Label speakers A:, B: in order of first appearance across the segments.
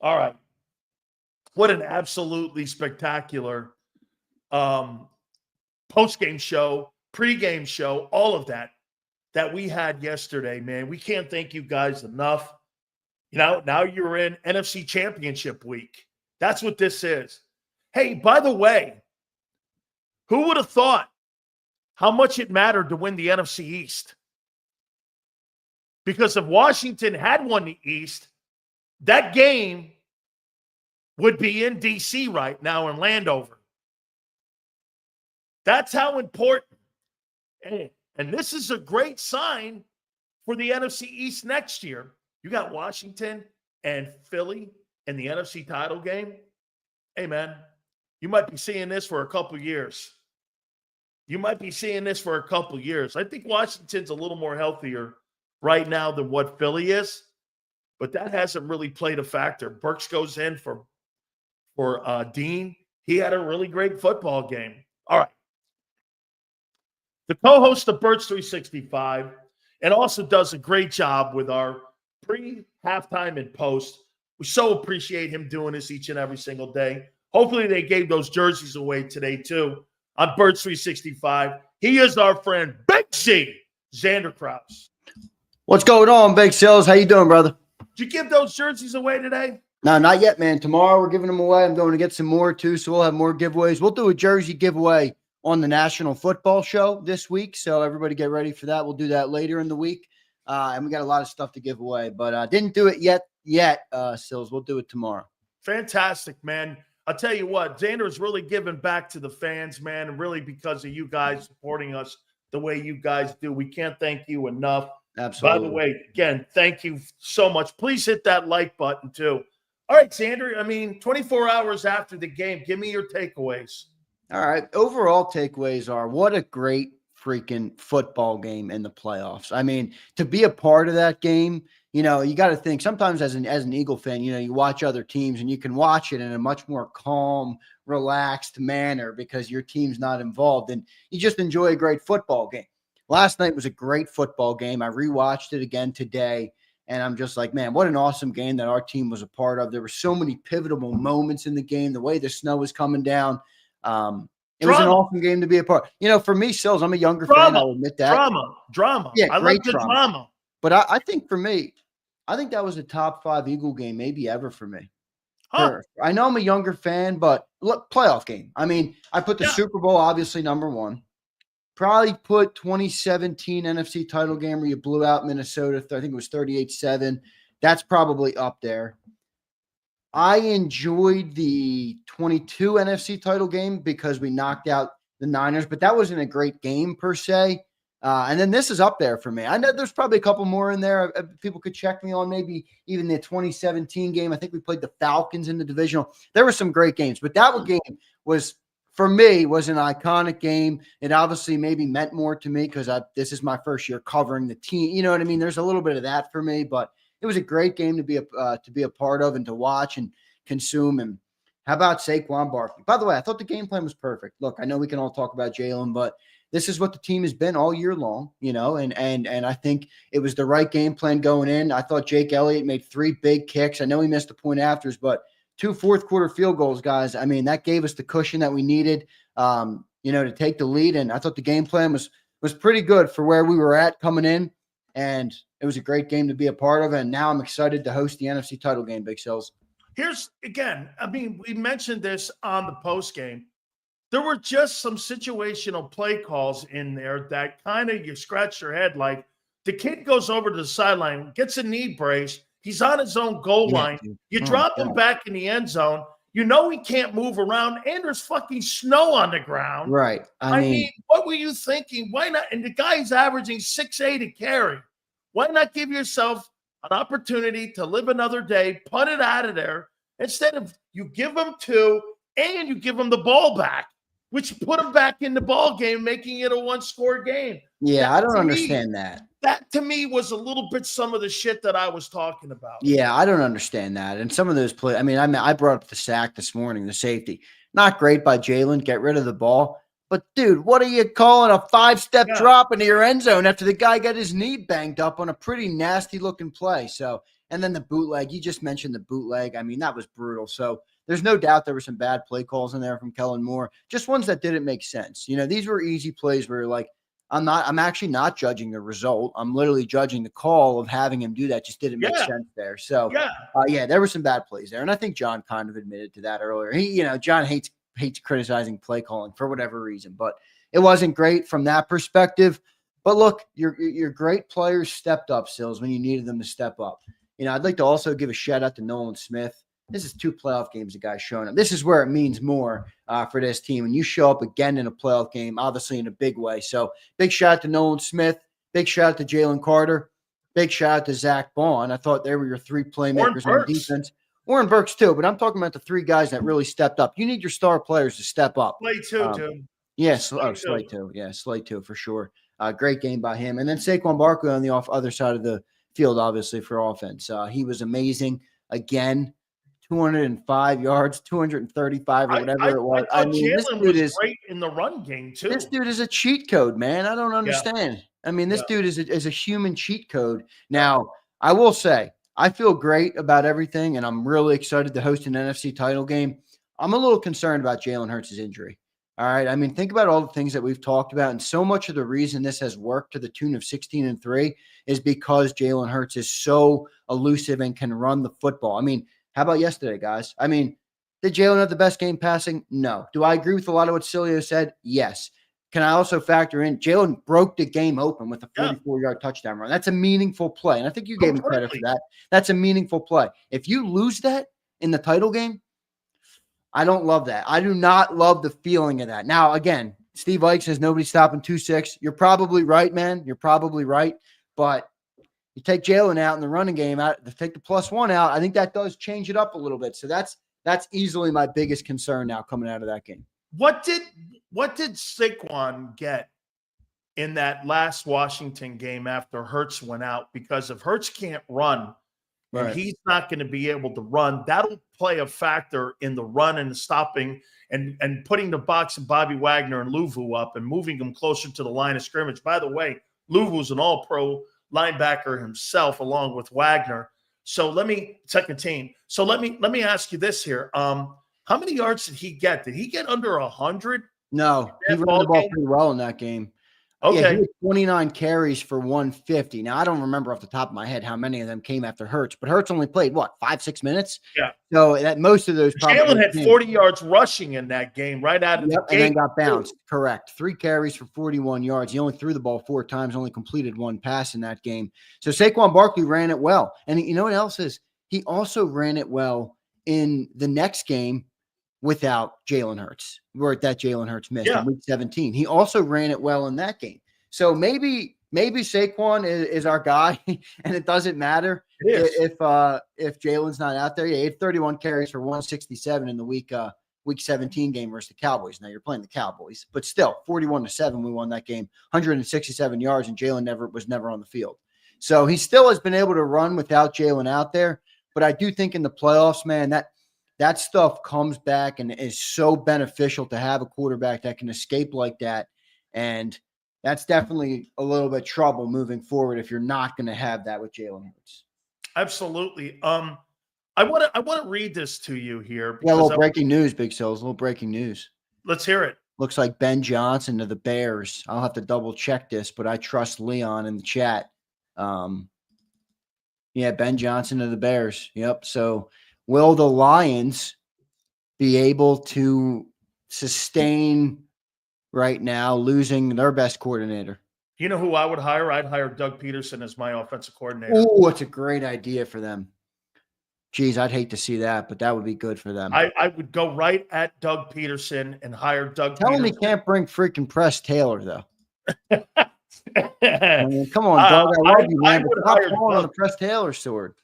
A: All right. What an absolutely spectacular post-game show, pre-game show, all of that we had yesterday, man. We can't thank you guys enough. Now you're in NFC Championship week. That's what this is. Hey, by the way, who would have thought how much it mattered to win the NFC East? Because if Washington had won the East, that game would be in D.C. right now in Landover. That's how important. And this is a great sign for the NFC East next year. You got Washington and Philly in the NFC title game. Hey, man, you might be seeing this for a couple years. I think Washington's a little more healthier right now than what Philly is, but that hasn't really played a factor. Burks goes in for Dean. He had a really great football game. All right. The co-host of Birds 365 and also does a great job with our pre-halftime and post. We so appreciate him doing this each and every single day. Hopefully they gave those jerseys away today too on Birds 365. He is our friend, Big C, Zander Krause.
B: What's going on, Big Sills? How you doing, brother?
A: Did you give those jerseys away today?
B: No, not yet, man. Tomorrow we're giving them away. I'm going to get some more too, so we'll have more giveaways. We'll do a jersey giveaway on the National Football Show this week, so everybody get ready for that. We'll do that later in the week, and we got a lot of stuff to give away, but didn't do it yet, Sills. We'll do it tomorrow.
A: Fantastic, man. I'll tell you what, Zander is really giving back to the fans, man, and really because of you guys supporting us the way you guys do. We can't thank you enough.
B: Absolutely.
A: By the way, again, thank you so much. Please hit that like button too. All right, Zander, 24 hours after the game, give me your takeaways.
B: All right. Overall takeaways are what a great freaking football game in the playoffs. To be a part of that game, you got to think sometimes as an Eagle fan, you watch other teams and you can watch it in a much more calm, relaxed manner because your team's not involved and you just enjoy a great football game. Last night was a great football game. I rewatched it again today. And I'm just like, man, what an awesome game that our team was a part of. There were so many pivotal moments in the game, the way the snow was coming down. It was an awesome game to be a part. For me, Sills, I'm a younger fan. I'll admit that.
A: Drama.
B: Yeah,
A: I like the drama.
B: But I think for me, I think that was a top 5 Eagle game maybe ever for me.
A: Huh.
B: I know I'm a younger fan, but look, playoff game. I put the Super Bowl obviously number 1. Probably put 2017 NFC title game where you blew out Minnesota. I think it was 38-7. That's probably up there. I enjoyed the 22 NFC title game because we knocked out the Niners, but that wasn't a great game per se. And then this is up there for me. I know there's probably a couple more in there. People could check me on maybe even the 2017 game. I think we played the Falcons in the divisional. There were some great games, but that game was – for me, was an iconic game. It obviously maybe meant more to me because this is my first year covering the team. You know what I mean? There's a little bit of that for me, but it was a great game to be a part of and to watch and consume. And how about Saquon Barkley? By the way, I thought the game plan was perfect. Look, I know we can all talk about Jalen, but this is what the team has been all year long, and I think it was the right game plan going in. I thought Jake Elliott made 3 big kicks. I know he missed a point afters, but 2 fourth-quarter field goals, guys. That gave us the cushion that we needed, to take the lead. And I thought the game plan was pretty good for where we were at coming in. And it was a great game to be a part of. And now I'm excited to host the NFC title game, Big Sills.
A: Here's, again, we mentioned this on the post game. There were just some situational play calls in there that kind of you scratch your head like the kid goes over to the sideline, gets a knee brace. He's on his own goal line. You drop him back in the end zone. He can't move around, and there's fucking snow on the ground.
B: Right.
A: I mean, what were you thinking? Why not? And the guy's averaging 6'8" a carry. Why not give yourself an opportunity to live another day, punt it out of there, instead of you give him 2 and you give him the ball back, which put him back in the ball game, making it a 1-score game.
B: Yeah, I don't understand that.
A: That, to me, was a little bit some of the shit that I was talking about.
B: Yeah, I don't understand that. And some of those plays, I brought up the sack this morning, the safety. Not great by Jalen. Get rid of the ball. But, dude, what are you calling a 5-step drop into your end zone after the guy got his knee banged up on a pretty nasty-looking play? So And then the bootleg, you just mentioned the bootleg. I mean, that was brutal. So there's no doubt there were some bad play calls in there from Kellen Moore, just ones that didn't make sense. These were easy plays where you're like, I'm actually not judging the result. I'm literally judging the call of having him do that. Just didn't make sense there. So there were some bad plays there. And I think John kind of admitted to that earlier. John hates criticizing play calling for whatever reason, but it wasn't great from that perspective. But look, your great players stepped up, Sills, when you needed them to step up. I'd like to also give a shout out to Nolan Smith. This is 2 playoff games the guy's showing up. This is where it means more for this team. When you show up again in a playoff game, obviously in a big way. So big shout out to Nolan Smith. Big shout out to Jalen Carter. Big shout out to Zach Bond. I thought they were your 3 playmakers on defense. Warren Burks too, but I'm talking about the 3 guys that really stepped up. You need your star players to step up.
A: Slay too.
B: Yes, Slay too. Yeah, Slay too for sure. Great game by him. And then Saquon Barkley on the other side of the field, obviously, for offense. He was amazing. Again, 205 yards, 235 or whatever it was. I mean, this dude is
A: great in the run game too.
B: This dude is a cheat code, man. I don't understand. I mean, this dude is a human cheat code. Now, I will say, I feel great about everything, and I'm really excited to host an NFC title game. I'm a little concerned about Jalen Hurts' injury. All right. I mean, think about all the things that we've talked about. And so much of the reason this has worked to the tune of 16-3 is because Jalen Hurts is so elusive and can run the football. I mean, how about yesterday, guys? I mean, did Jalen have the best game passing? No. Do I agree with a lot of what Cilio said? Yes. Can I also factor in Jalen broke the game open with a 44-yard touchdown run? That's a meaningful play. And I think you gave him credit for that. That's a meaningful play. If you lose that in the title game, I don't love that. I do not love the feeling of that. Now, again, Steve Ike says nobody's stopping 2-6. You're probably right, man. You're probably right. But you take Jalen out in the running game, take the +1 out, I think that does change it up a little bit. So that's easily my biggest concern now coming out of that game.
A: What did Saquon get in that last Washington game after Hurts went out? Because if Hurts can't run, and he's not going to be able to run, that'll play a factor in the run and stopping and putting the box of Bobby Wagner and Luvu up and moving them closer to the line of scrimmage. By the way, Luvu's an all-pro linebacker himself along with Wagner. So let me ask you this here. How many yards did he get? Did he get under 100?
B: No, he ran the ball pretty well in that game.
A: Okay.
B: Yeah, he had 29 carries for 150. Now, I don't remember off the top of my head how many of them came after Hurts, but Hurts only played, 5-6 minutes?
A: Yeah.
B: So that most of those probably
A: Jalen had 40 yards rushing in that game right out of the gate.
B: And then got bounced. Correct. 3 carries for 41 yards. He only threw the ball 4 times, only completed 1 pass in that game. So Saquon Barkley ran it well. And you know what else is? He also ran it well in the next game without Jalen Hurts, where that Jalen Hurts missed in week 17. He also ran it well in that game. So maybe Saquon is our guy, and it doesn't matter if Jalen's not out there. Yeah, he had 31 carries for 167 in the week 17 game versus the Cowboys. Now you're playing the Cowboys, but still 41-7. We won that game, 167 yards, and Jalen was never on the field. So he still has been able to run without Jalen out there. But I do think in the playoffs, man, that stuff comes back and is so beneficial to have a quarterback that can escape like that. And that's definitely a little bit trouble moving forward if you're not going to have that with Jalen Hurts.
A: Absolutely. I want to read this to you here.
B: Yeah, a little breaking news, Big Sills. A little breaking news.
A: Let's hear it.
B: Looks like Ben Johnson to the Bears. I'll have to double check this, but I trust Leon in the chat. Yeah, Ben Johnson to the Bears. Yep. So will the Lions be able to sustain right now losing their best coordinator?
A: You know who I would hire? I'd hire Doug Peterson as my offensive coordinator.
B: Oh, it's a great idea for them. Geez, I'd hate to see that, but that would be good for them.
A: I would go right at Doug Peterson and hire Doug
B: Tell
A: Peterson.
B: him he can't bring freaking Press Taylor, though. I mean, come on, Doug. I love you, man. But stop calling on the Press Taylor sword.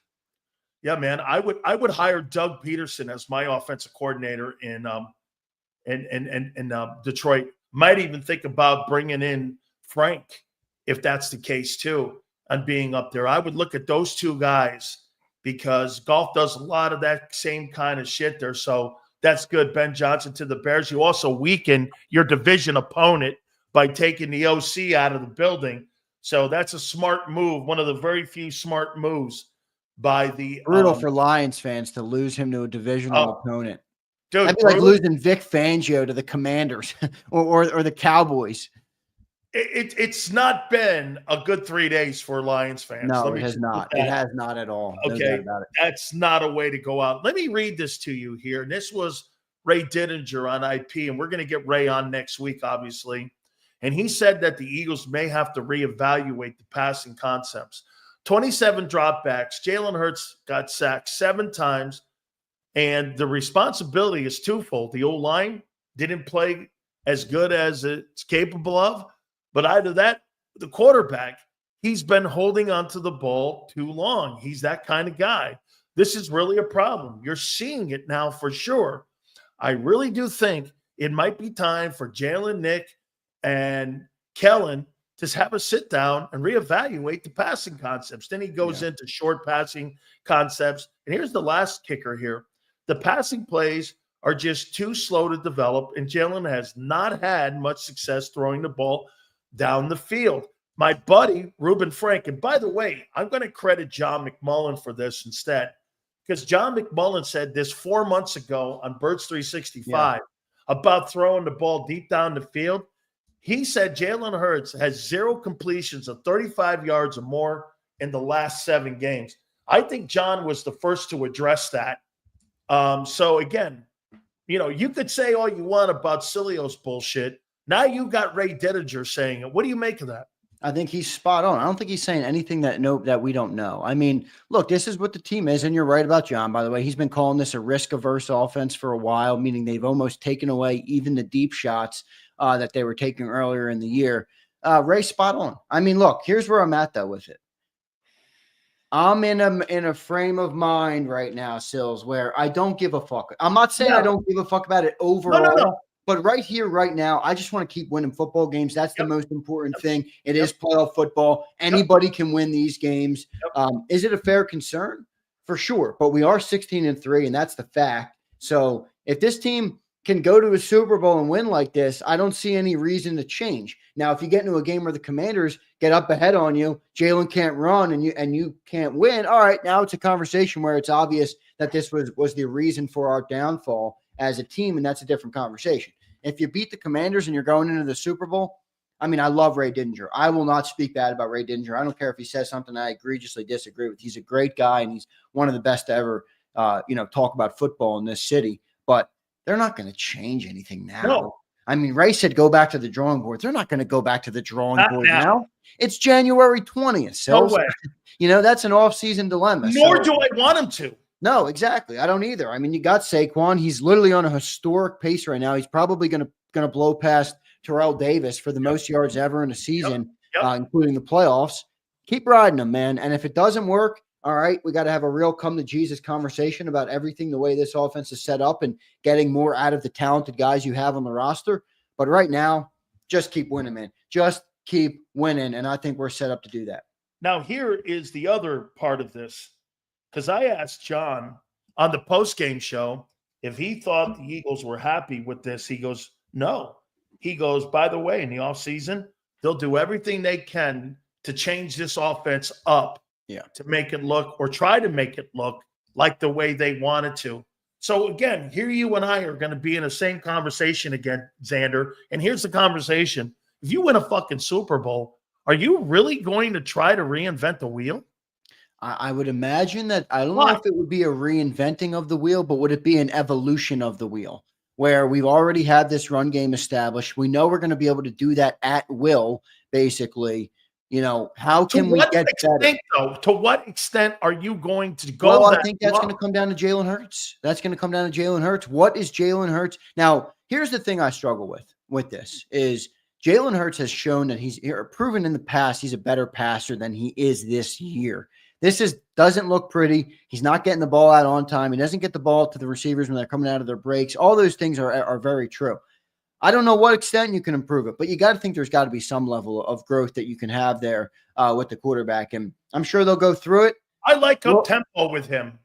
A: Yeah, man. I would hire Doug Peterson as my offensive coordinator in Detroit. Might even think about bringing in Frank if that's the case too, and being up there. I would look at those 2 guys because golf does a lot of that same kind of shit there. So that's good. Ben Johnson to the Bears. You also weaken your division opponent by taking the OC out of the building. So that's a smart move. One of the very few smart moves by the
B: Brutal for Lions fans to lose him to a divisional
A: oh,
B: opponent.
A: dude,
B: That'd be like losing Vic Fangio to the Commanders or the Cowboys.
A: It's not been a good 3 days for Lions fans.
B: No,
A: Let
B: it
A: me
B: has
A: just put
B: not.
A: that.
B: It has not at all. No doubt
A: Okay,
B: about it.
A: that's not a way to go out. Let me read this to you here. And this was Ray Didinger on IP, and we're going to get Ray on next week, obviously. And he said that the Eagles may have to reevaluate the passing concepts. 27 dropbacks. Jalen Hurts got sacked 7 times, and the responsibility is twofold. The O-line didn't play as good as it's capable of, but either that, the quarterback, he's been holding onto the ball too long. He's that kind of guy. This is really a problem. You're seeing it now for sure. I really do think it might be time for Jalen, Nick, and Kellen to have a sit down and reevaluate the passing concepts. Then he goes into short passing concepts. And here's the last kicker here. The passing plays are just too slow to develop, and Jalen has not had much success throwing the ball down the field. My buddy, Reuben Frank, and by the way, I'm going to credit John McMullen for this instead, because John McMullen said this 4 months ago on Birds 365 about throwing the ball deep down the field. He said Jalen Hurts has 0 completions of 35 yards or more in the last 7 games. I think John was the first to address that. So again, you could say all you want about Cilio's bullshit. Now you got Ray Didinger saying it. What do you make of that?
B: I think he's spot on. I don't think he's saying anything that we don't know. I mean, look, this is what the team is, and you're right about John, by the way. He's been calling this a risk-averse offense for a while, meaning they've almost taken away even the deep shots that they were taking earlier in the year. Ray's spot on. I mean, look, here's where I'm at, though, with it. I'm in a frame of mind right now, Sills, where I don't give a fuck. I'm not saying I don't give a fuck about it overall. No. But right here, right now, I just want to keep winning football games. That's the most important thing. It is playoff football. Anybody can win these games. Is it a fair concern? For sure. But we are 16-3, and that's the fact. So if this team can go to a Super Bowl and win like this, I don't see any reason to change. Now, if you get into a game where the Commanders get up ahead on you, Jalen can't run, and you can't win, all right, now it's a conversation where it's obvious that this was the reason for our downfall as a team, and that's a different conversation. If you beat the Commanders and you're going into the Super Bowl, I mean, I love Ray Didinger. I will not speak bad about Ray Didinger. I don't care if he says something I egregiously disagree with. He's a great guy, and he's one of the best to ever, talk about football in this city. But they're not going to change anything now.
A: No.
B: I mean, Ray said go back to the drawing board. They're not going to go back to the drawing board now. It's January 20th. So,
A: no way.
B: That's an off-season dilemma.
A: Nor do I want him to.
B: No, exactly. I don't either. I mean, you got Saquon. He's literally on a historic pace right now. He's probably going to blow past Terrell Davis for the most yards ever in a season, including the playoffs. Keep riding him, man. And if it doesn't work, all right, we got to have a real come-to-Jesus conversation about everything, the way this offense is set up and getting more out of the talented guys you have on the roster. But right now, just keep winning, man. Just keep winning, and I think we're set up to do that.
A: Now, here is the other part of this. Because I asked John on the post-game show if he thought the Eagles were happy with this. He goes, no. He goes, by the way, in the offseason, they'll do everything they can to change this offense up to make it look or try to make it look like the way they wanted to. So, again, here you and I are going to be in the same conversation again, Zander. And here's the conversation. If you win a fucking Super Bowl, are you really going to try to reinvent the wheel?
B: I would imagine that. I don't know if it would be a reinventing of the wheel, but would it be an evolution of the wheel where we've already had this run game established? We know we're going to be able to do that at will, basically. How can we get better?
A: To what extent are you going to go?
B: Well, I think that's going to come down to Jalen Hurts. That's going to come down to Jalen Hurts. What is Jalen Hurts? Now, here's the thing I struggle with this is Jalen Hurts has shown that he's proven in the past he's a better passer than he is this year. This doesn't look pretty. He's not getting the ball out on time. He doesn't get the ball to the receivers when they're coming out of their breaks. All those things are very true. I don't know what extent you can improve it, but you got to think there's got to be some level of growth that you can have there with the quarterback, and I'm sure they'll go through it.
A: I like up-tempo with him.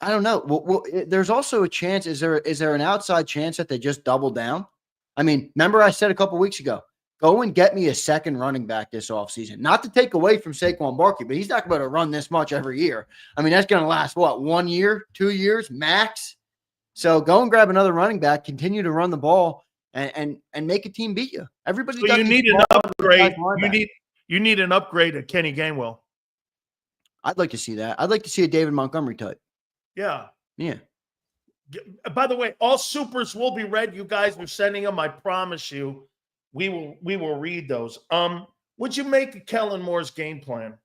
B: I don't know. Well, there's also a chance. Is there an outside chance that they just double down? I mean, remember I said a couple weeks ago, Go and get me a second running back this offseason. Not to take away from Saquon Barkley, but he's not going to run this much every year. I mean, that's going to last, what, 1 year, 2 years, max? So go and grab another running back, continue to run the ball, and make a team beat you. Everybody.
A: So you need an upgrade. You need an upgrade at Kenny Gainwell.
B: I'd like to see that. I'd like to see a David Montgomery type.
A: Yeah.
B: Yeah.
A: By the way, all supers will be read. You guys are sending them. I promise you, we will read those. What'd you make of Kellen Moore's game plan?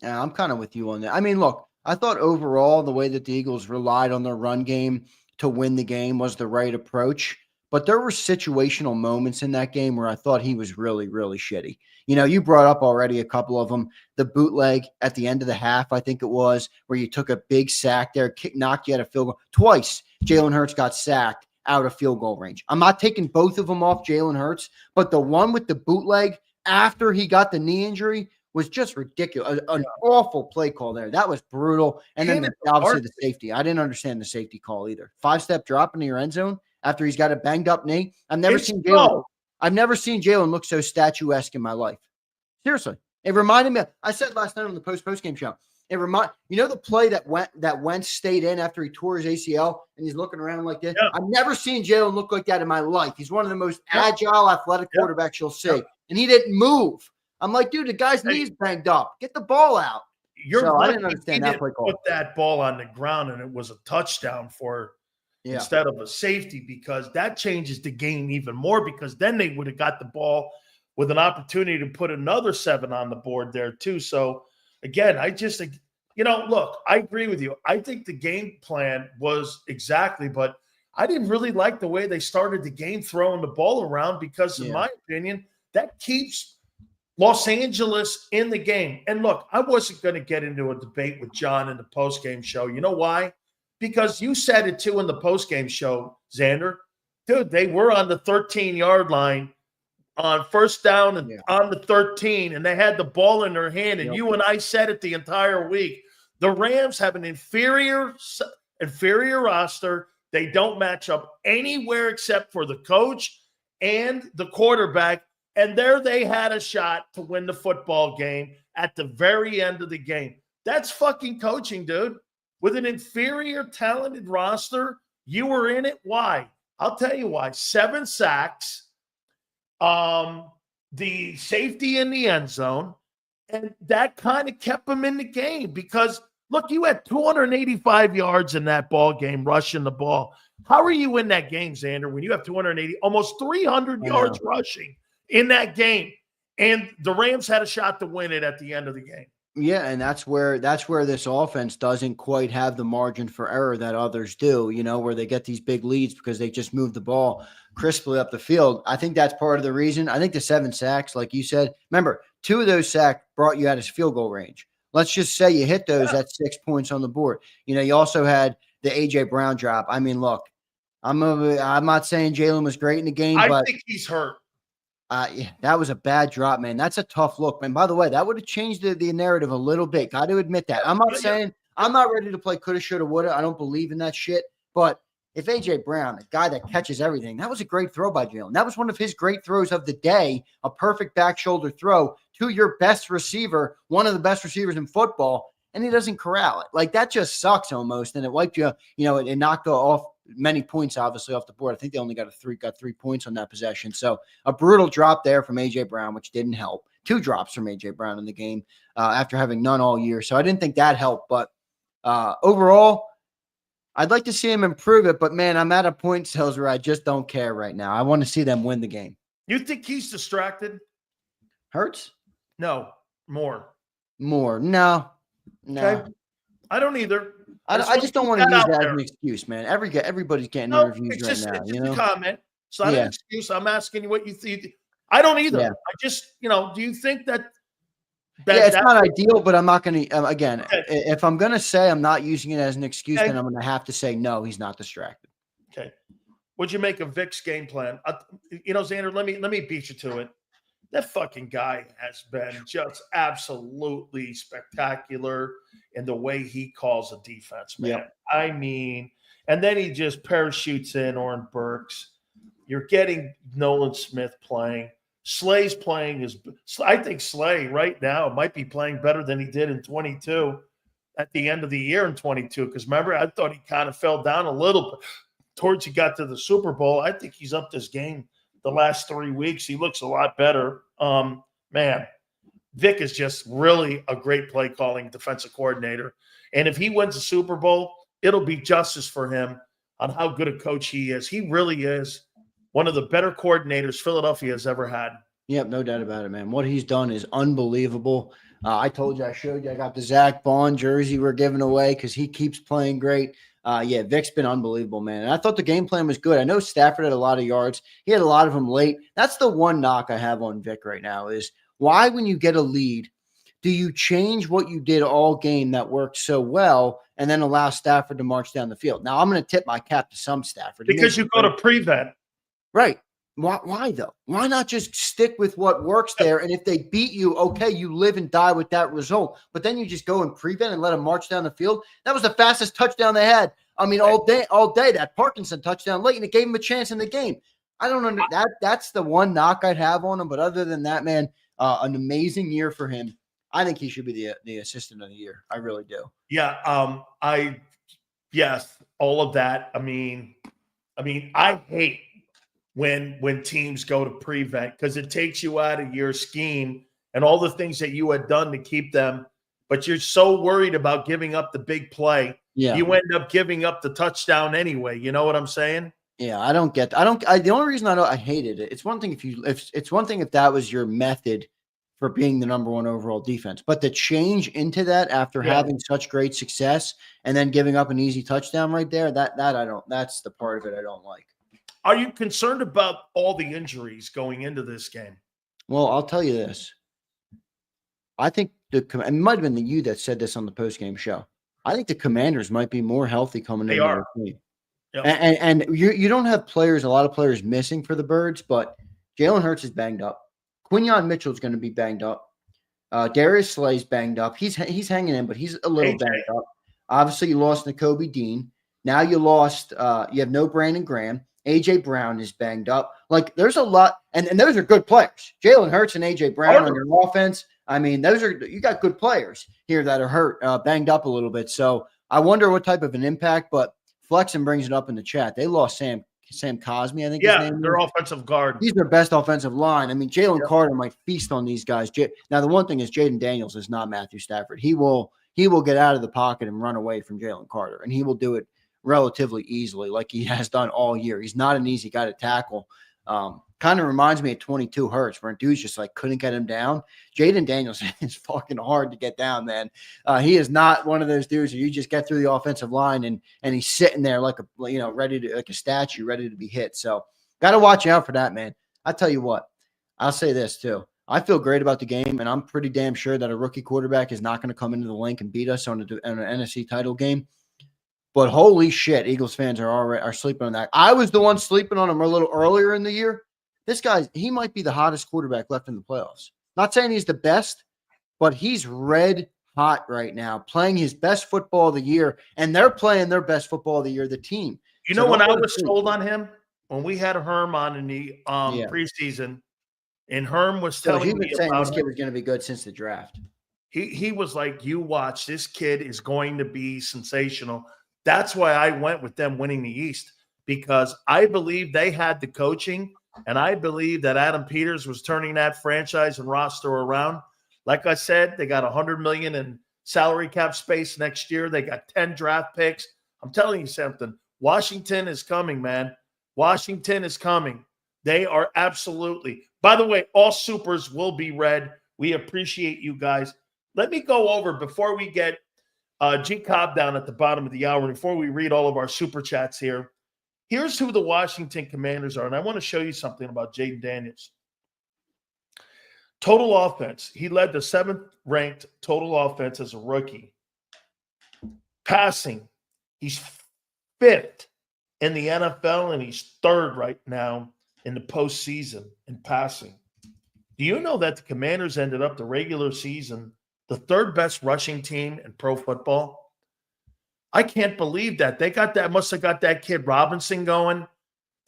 B: Yeah, I'm kind of with you on that. I mean, look, I thought overall the way that the Eagles relied on their run game to win the game was the right approach. But there were situational moments in that game where I thought he was really, really shitty. You know, you brought up already a couple of them. The bootleg at the end of the half, I think it was, where you took a big sack there, knocked you out of field goal. Twice, Jalen Hurts got sacked out of field goal range. I'm not taking both of them off Jalen Hurts, but the one with the bootleg after he got the knee injury was just ridiculous. An awful play call there. That was brutal. And then obviously the safety. I didn't understand the safety call either. 5-step drop into your end zone after he's got a banged up knee. I've never seen Jalen look so statuesque in my life. Seriously. It reminded me. I said last night on the post-game show. The play that Wentz stayed in after he tore his ACL and he's looking around like this. Yeah. I've never seen Jalen look like that in my life. He's one of the most agile, athletic quarterbacks you'll see. And he didn't move. I'm like, dude, the guy's knee's banged up. Get the ball out. I didn't understand that play call.
A: Put that ball on the ground and it was a touchdown instead of a safety, because that changes the game even more, because then they would have got the ball with an opportunity to put another 7 on the board there too. So again, look, I agree with you. I think the game plan was but I didn't really like the way they started the game throwing the ball around, because in my opinion, that keeps Los Angeles in the game. And look, I wasn't going to get into a debate with John in the postgame show. You know why? Because you said it too in the postgame show, Zander. Dude, they were on the 13-yard line on first down and on the 13, and they had the ball in their hand. And you and I said it the entire week. The Rams have an inferior roster. They don't match up anywhere except for the coach and the quarterback. And there they had a shot to win the football game at the very end of the game. That's fucking coaching, dude. With an inferior, talented roster, you were in it. Why? I'll tell you why. 7 sacks, the safety in the end zone, and that kind of kept them in the game because, look, you had 285 yards in that ball game rushing the ball. How are you in that game, Zander, when you have 280, almost 300 yards rushing in that game, and the Rams had a shot to win it at the end of the game?
B: Yeah, and that's where this offense doesn't quite have the margin for error that others do, where they get these big leads because they just move the ball crisply up the field. I think that's part of the reason. I think the 7 sacks, like you said, remember, 2 of those sacks brought you out of field goal range. Let's just say you hit those, that's 6 points on the board. You also had the A.J. Brown drop. I mean, look, I'm not saying Jalen was great in the game, but
A: I think he's hurt.
B: That was a bad drop, man. That's a tough look, man. By the way, that would have changed the narrative a little bit. Got to admit that. I'm not saying I'm not ready to play coulda, shoulda, woulda. I don't believe in that shit. But if A.J. Brown, a guy that catches everything, that was a great throw by Jalen. That was one of his great throws of the day, a perfect back shoulder throw to your best receiver, one of the best receivers in football, and he doesn't corral it. Like, that just sucks almost, and it wiped you, it knocked off many points, obviously, off the board. I think they only got 3 points on that possession. So a brutal drop there from A.J. Brown, which didn't help. 2 drops from A.J. Brown in the game after having none all year. So I didn't think that helped. But overall, I'd like to see him improve it. But, man, I'm at a point, Sales, where I just don't care right now. I want to see them win the game.
A: You think he's distracted?
B: Hurts?
A: No. More.
B: No.
A: Okay. I don't either.
B: I just don't want to use that as an excuse, man. Everybody's getting interviews right now.
A: It's a comment. It's not an excuse. I'm asking you what you think. I don't either. I just, do you think that
B: it's not ideal, but I'm not going to, again, if I'm going to say I'm not using it as an excuse, then I'm going to have to say, no, he's not distracted.
A: Okay. What'd you make of Vic's game plan? Zander, let me beat you to it. That fucking guy has been just absolutely spectacular in the way he calls a defense, man. Yep. I mean, and then he just parachutes in Oren Burks. You're getting Nolan Smith playing. Slay's playing I think Slay right now might be playing better than he did in 22 at the end of the year in 22. Because remember, I thought he kind of fell down a little bit towards he got to the Super Bowl. I think he's up this game the last 3 weeks. He looks a lot better. Man, Vic is just really a great play calling defensive coordinator. And if he wins the Super Bowl, it'll be justice for him on how good a coach he is. He really is one of the better coordinators Philadelphia has ever had.
B: Yep, no doubt about it, man. What he's done is unbelievable. I told you, I showed you, I got the Zach Bond jersey we're giving away because he keeps playing great. Yeah, Vic's been unbelievable, man. And I thought the game plan was good. I know Stafford had a lot of yards. He had a lot of them late. That's the one knock I have on Vic right now is why, when you get a lead, do you change what you did all game that worked so well and then allow Stafford to march down the field? Now, I'm going to tip my cap to some Stafford.
A: Because you go to prevent.
B: Right. Why though? Why not just stick with what works there? And if they beat you, okay, you live and die with that result. But then you just go and prevent and let them march down the field. That was the fastest touchdown they had. I mean, all day, that Parkinson touchdown late, and it gave him a chance in the game. I don't know. That's the one knock I'd have on him. But other than that, man, an amazing year for him. I think he should be the assistant of the year. I really do.
A: Yeah. Yes, all of that. I mean, I hate when teams go to prevent because it takes you out of your scheme and all the things that you had done to keep them, but you're so worried about giving up the big play.
B: Yeah.
A: You end up giving up the touchdown anyway. You know what I'm saying?
B: Yeah, I don't get the only reason I hated it. It's one thing if that was your method for being the number one overall defense, but the change into that after having such great success and then giving up an easy touchdown right there, that's the part of it I don't like.
A: Are you concerned about all the injuries going into this game?
B: Well, I'll tell you this. I think it might have been you that said this on the postgame show. I think the Commanders might be more healthy coming into the game. Yep. And you don't have a lot of players missing for the Birds, but Jalen Hurts is banged up. Quinyon Mitchell's going to be banged up. Darius Slay's banged up. He's hanging in, but he's a little banged up. Obviously, you lost Nakobe Dean. Now you lost. You have no Brandon Graham. AJ Brown is banged up. Like there's a lot, and those are good players. Jalen Hurts and AJ Brown on your offense. I mean, you got good players here that are hurt, banged up a little bit. So I wonder what type of an impact. But Flexen brings it up in the chat. They lost Sam Cosmi, I think.
A: Yeah, their offensive guard.
B: He's their best offensive line. I mean, Jalen Carter might feast on these guys. Now, the one thing is Jaden Daniels is not Matthew Stafford. He will get out of the pocket and run away from Jalen Carter, and he will do it relatively easily like he has done all year. He's not an easy guy to tackle. Kind of reminds me of 22 Hurts, where dudes just like couldn't get him down. Jaden Daniels is fucking hard to get down, man. He is not one of those dudes where you just get through the offensive line and he's sitting there like a statue ready to be hit. So got to watch out for that, man. I tell you what, I'll say this too. I feel great about the game, and I'm pretty damn sure that a rookie quarterback is not going to come into the link and beat us on an NFC title game. But holy shit, Eagles fans are sleeping on that. I was the one sleeping on him a little earlier in the year. This guy, he might be the hottest quarterback left in the playoffs. Not saying he's the best, but he's red hot right now, playing his best football of the year, and they're playing their best football of the year, the team.
A: You know, when I was sold on him, when we had Herm on in the preseason, and Herm was telling me
B: saying this kid was going to be good since the draft.
A: He was like, you watch, this kid is going to be sensational. That's why I went with them winning the East, because I believe they had the coaching, and I believe that Adam Peters was turning that franchise and roster around. Like I said, they got $100 million in salary cap space next year. They got 10 draft picks. I'm telling you something. Washington is coming, man. Washington is coming. They are absolutely. By the way, all supers will be read. We appreciate you guys. Let me go over before we get JAKIB down at the bottom of the hour, before we read all of our super chats here. Here's who the Washington Commanders are, and I want to show you something about Jaden Daniels. Total offense. He led the 7th-ranked total offense as a rookie. Passing. He's 5th in the NFL, and he's 3rd right now in the postseason in passing. Do you know that the Commanders ended up the regular season the 3rd best rushing team in pro football? I can't believe that. They got that, must have got that kid Robinson going.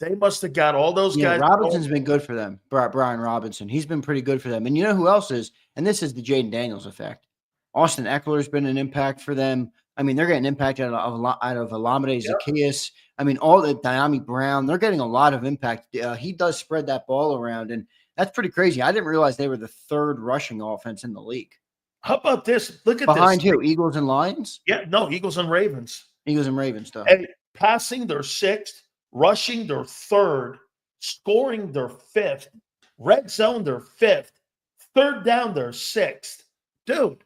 A: They must have got all those
B: Yeah,
A: guys.
B: Robinson's been good for them. Brian Robinson. He's been pretty good for them. And you know who else is? And this is the Jaden Daniels effect. Austin Eckler's been an impact for them. I mean, they're getting impact out of Olamide Zaccheaus. I mean, all the Diami Brown, they're getting a lot of impact. He does spread that ball around, and that's pretty crazy. I didn't realize they were the third rushing offense in the league.
A: How about this? Look at
B: Behind
A: this.
B: who? Eagles and Lions?
A: Yeah, no, Eagles and Ravens.
B: Eagles and Ravens, though.
A: And passing, they're sixth. Rushing, they're third. Scoring, they're fifth. Red zone, they're fifth. Third down, they're sixth. Dude,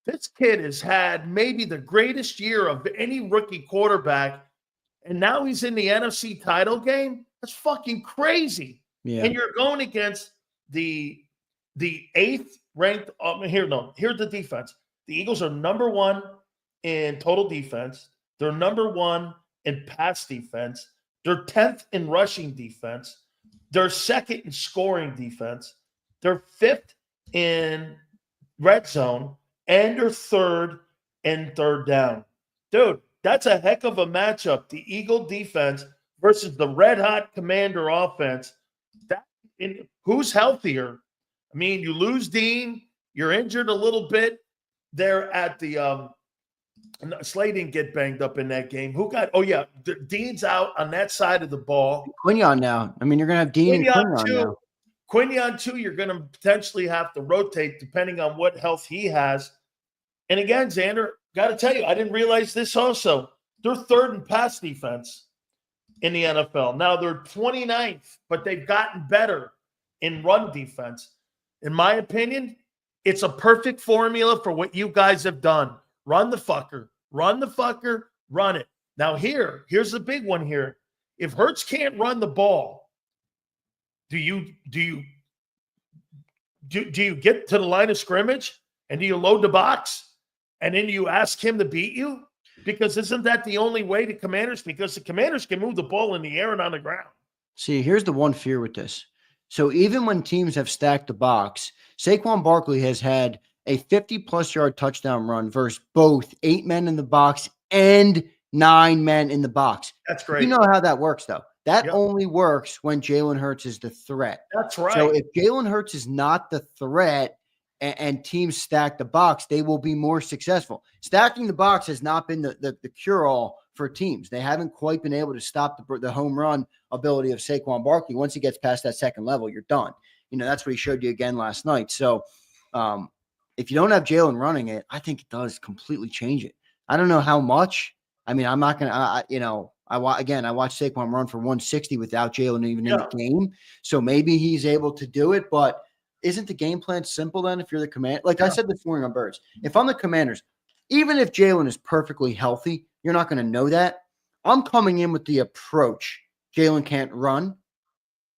A: this kid has had maybe the greatest year of any rookie quarterback, and now he's in the NFC title game? That's fucking crazy.
B: Yeah.
A: And you're going against the eighth ranked here's the defense. The Eagles are number one in total defense. They're number one in pass defense. They're 10th in rushing defense. They're second in scoring defense. They're fifth in red zone, and they're third in third down. Dude, that's a heck of a matchup. The Eagle defense versus the red-hot Commander offense. Who's healthier? I mean, you lose Dean. You're injured a little bit there at the Slay didn't get banged up in that game. Who got – oh, yeah, Dean's out on that side of the ball.
B: Quignon now. I mean, you're going to have Dean and Quignon now.
A: Quignon, too, you're going to potentially have to rotate depending on what health he has. And again, Zander, got to tell you, I didn't realize this also. They're third in pass defense in the NFL. Now they're 29th, but they've gotten better in run defense. In my opinion, it's a perfect formula for what you guys have done. Run the fucker, run it. Now here's the big one here. If Hurts can't run the ball, do you get to the line of scrimmage and do you load the box and then you ask him to beat you? Because isn't that the only way to Commanders? Because the Commanders can move the ball in the air and on the ground.
B: See, here's the one fear with this. So even when teams have stacked the box, Saquon Barkley has had a 50-plus yard touchdown run versus both 8 men in the box and 9 men in the box.
A: That's great.
B: You know how that works, though. That only works when Jalen Hurts is the threat.
A: That's right.
B: So if Jalen Hurts is not the threat and teams stack the box, they will be more successful. Stacking the box has not been the cure-all for teams. They haven't quite been able to stop the home run ability of Saquon Barkley. Once he gets past that second level, you're done. You know, that's what he showed you again last night. So if you don't have Jalen running it, I think it does completely change it. I don't know how much. I mean, I'm not going to, I watched Saquon run for 160 without Jalen even in the game. So maybe he's able to do it, but isn't the game plan simple then if you're the Commander? Like I said this morning on Birds, if I'm the Commanders, even if Jalen is perfectly healthy, you're not going to know that. I'm coming in with the approach. Jalen can't run,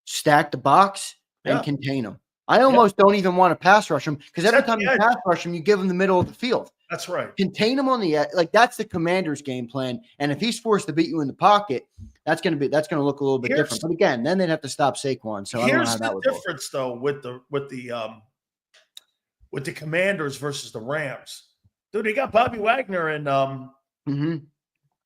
B: stack the box, and contain him. I almost don't even want to pass rush him because every time you pass rush him, you give him the middle of the field.
A: That's right.
B: Contain him on the edge. Like that's the Commander's game plan. And if he's forced to beat you in the pocket, that's going to look a little bit different. But again, then they'd have to stop Saquon. So I don't know how that would work.
A: Here's the difference though with the Commanders versus the Rams. Dude, they got Bobby Wagner and they